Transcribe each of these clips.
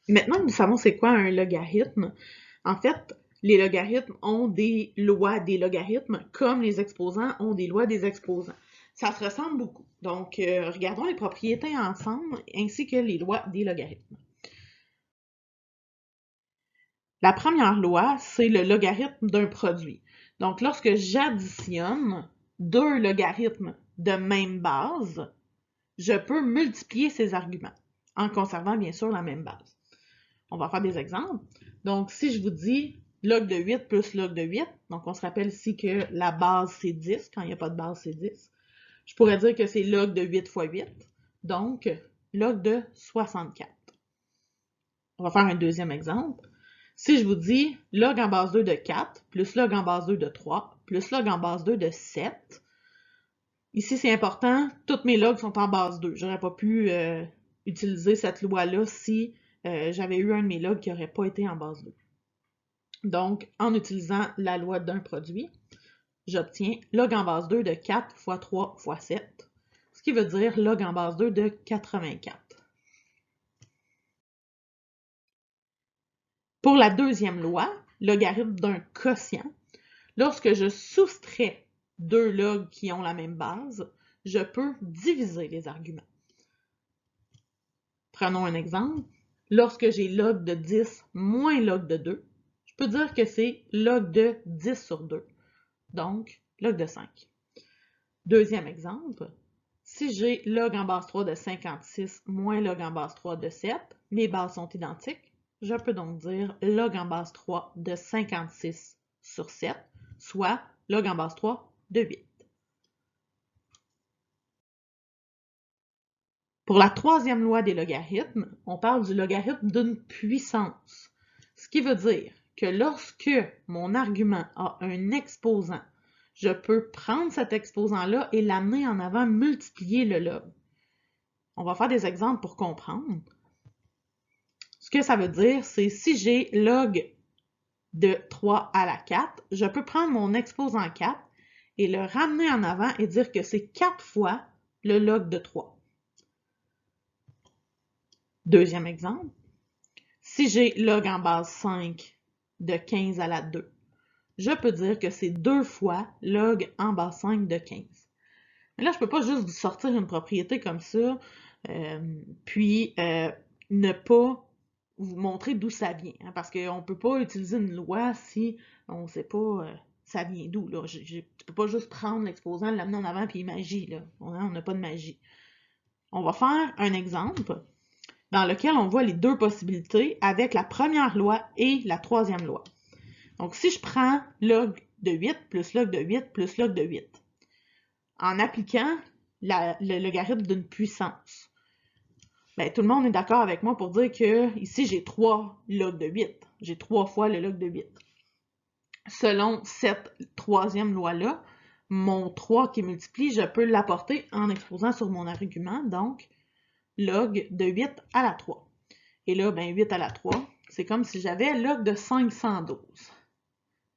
Maintenant que nous savons c'est quoi un logarithme, en fait, les logarithmes ont des lois des logarithmes comme les exposants ont des lois des exposants. Ça se ressemble beaucoup. Donc, regardons les propriétés ensemble ainsi que les lois des logarithmes. La première loi, c'est le logarithme d'un produit. Donc, lorsque j'additionne deux logarithmes de même base, je peux multiplier ces arguments en conservant bien sûr la même base. On va faire des exemples. Donc, si je vous dis log de 8 plus log de 8, donc on se rappelle ici que la base c'est 10, quand il n'y a pas de base c'est 10. Je pourrais dire que c'est log de 8 fois 8, donc log de 64. On va faire un deuxième exemple. Si je vous dis log en base 2 de 4, plus log en base 2 de 3, plus log en base 2 de 7, ici c'est important, toutes mes logs sont en base 2. J'aurais pas pu utiliser cette loi-là si j'avais eu un de mes logs qui n'aurait pas été en base 2. Donc, en utilisant la loi d'un produit, j'obtiens log en base 2 de 4 fois 3 fois 7, ce qui veut dire log en base 2 de 84. Pour la deuxième loi, logarithme d'un quotient, lorsque je soustrais deux logs qui ont la même base, je peux diviser les arguments. Prenons un exemple. Lorsque j'ai log de 10 moins log de 2, je peux dire que c'est log de 10 sur 2, donc log de 5. Deuxième exemple, si j'ai log en base 3 de 56 moins log en base 3 de 7, mes bases sont identiques, je peux donc dire log en base 3 de 56 sur 7, soit log en base 3 de 8. Pour la troisième loi des logarithmes, on parle du logarithme d'une puissance, ce qui veut dire que lorsque mon argument a un exposant, je peux prendre cet exposant-là et l'amener en avant, multiplier le log. On va faire des exemples pour comprendre. Ce que ça veut dire, c'est si j'ai log de 3 à la 4, je peux prendre mon exposant 4 et le ramener en avant et dire que c'est 4 fois le log de 3. Deuxième exemple, si j'ai log en base 5 de 15 à la 2, je peux dire que c'est 2 fois log en base 5 de 15. Mais là, je ne peux pas juste vous sortir une propriété comme ça, puis ne pas vous montrer d'où ça vient. Hein, parce qu'on ne peut pas utiliser une loi si on ne sait pas ça vient d'où. Tu ne peux pas juste prendre l'exposant, l'amener en avant, puis magie. Là. On n'a pas de magie. On va faire un exemple dans lequel on voit les deux possibilités avec la première loi et la troisième loi. Donc, si je prends log de 8 plus log de 8 plus log de 8, en appliquant le logarithme d'une puissance, ben, tout le monde est d'accord avec moi pour dire que ici, j'ai 3 log de 8. J'ai 3 fois le log de 8. Selon cette troisième loi-là, mon 3 qui multiplie, je peux l'apporter en exposant sur mon argument, donc log de 8 à la 3. Et là, ben 8 à la 3, c'est comme si j'avais log de 512.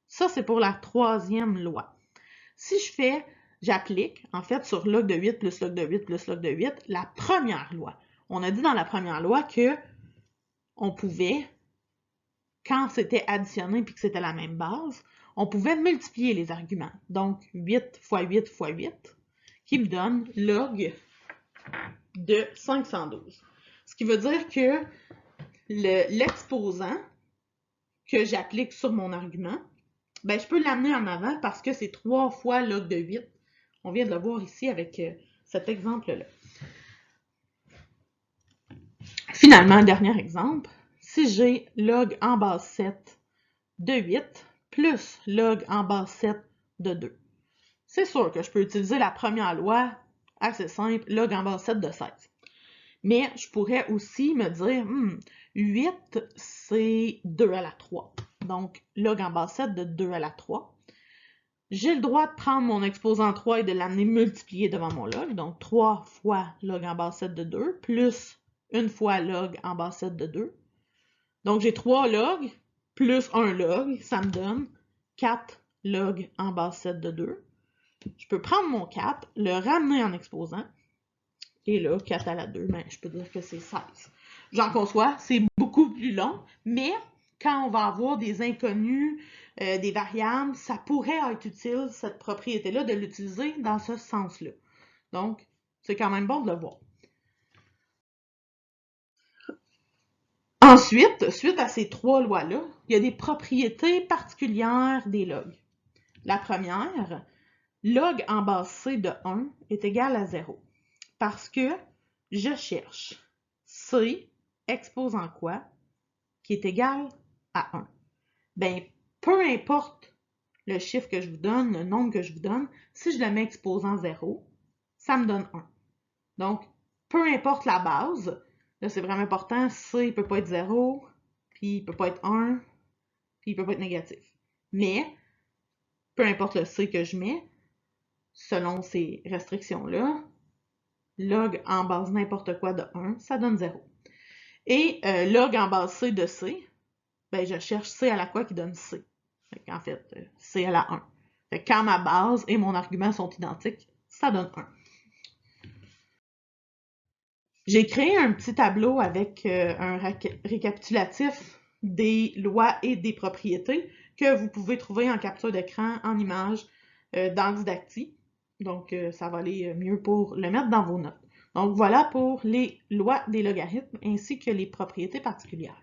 Ça, c'est pour la troisième loi. Si j'applique, en fait, sur log de 8 plus log de 8 plus log de 8, la première loi. On a dit dans la première loi que on pouvait, quand c'était additionné puis que c'était la même base, on pouvait multiplier les arguments. Donc, 8 fois 8 fois 8, qui me donne log de 512. Ce qui veut dire que l'exposant que j'applique sur mon argument, ben, je peux l'amener en avant parce que c'est 3 fois log de 8. On vient de le voir ici avec cet exemple-là. Finalement, dernier exemple, si j'ai log en base 7 de 8 plus log en base 7 de 2, c'est sûr que je peux utiliser la première loi assez simple, log en base 7 de 16. Mais je pourrais aussi me dire, 8, c'est 2 à la 3. Donc, log en base 7 de 2 à la 3. J'ai le droit de prendre mon exposant 3 et de l'amener multiplié devant mon log. Donc, 3 fois log en base 7 de 2, plus une fois log en base 7 de 2. Donc, j'ai 3 logs plus 1 log. Ça me donne 4 log en base 7 de 2. Je peux prendre mon 4, le ramener en exposant. Et là, 4 à la 2, ben, je peux dire que c'est 16. J'en conçois, c'est beaucoup beaucoup plus long, mais quand on va avoir des inconnus, des variables, ça pourrait être utile, cette propriété-là, de l'utiliser dans ce sens-là. Donc, c'est quand même bon de le voir. Ensuite, suite à ces trois lois-là, il y a des propriétés particulières des logs. La première, log en base C de 1 est égal à 0. Parce que je cherche C exposant quoi qui est égal à 1. Ben, peu importe le chiffre que je vous donne, le nombre que je vous donne, si je le mets exposant 0, ça me donne 1. Donc, peu importe la base, là c'est vraiment important, C ne peut pas être 0, puis il ne peut pas être 1, puis il ne peut pas être négatif. Mais, peu importe le C que je mets, selon ces restrictions-là, log en base n'importe quoi de 1, ça donne 0. Et log en base C de C, ben je cherche C à la quoi qui donne C. En fait, C à la 1. Fait que quand ma base et mon argument sont identiques, ça donne 1. J'ai créé un petit tableau avec un récapitulatif des lois et des propriétés que vous pouvez trouver en capture d'écran, en image, dans Didacti. Donc, ça va aller mieux pour le mettre dans vos notes. Donc, voilà pour les lois des logarithmes ainsi que les propriétés particulières.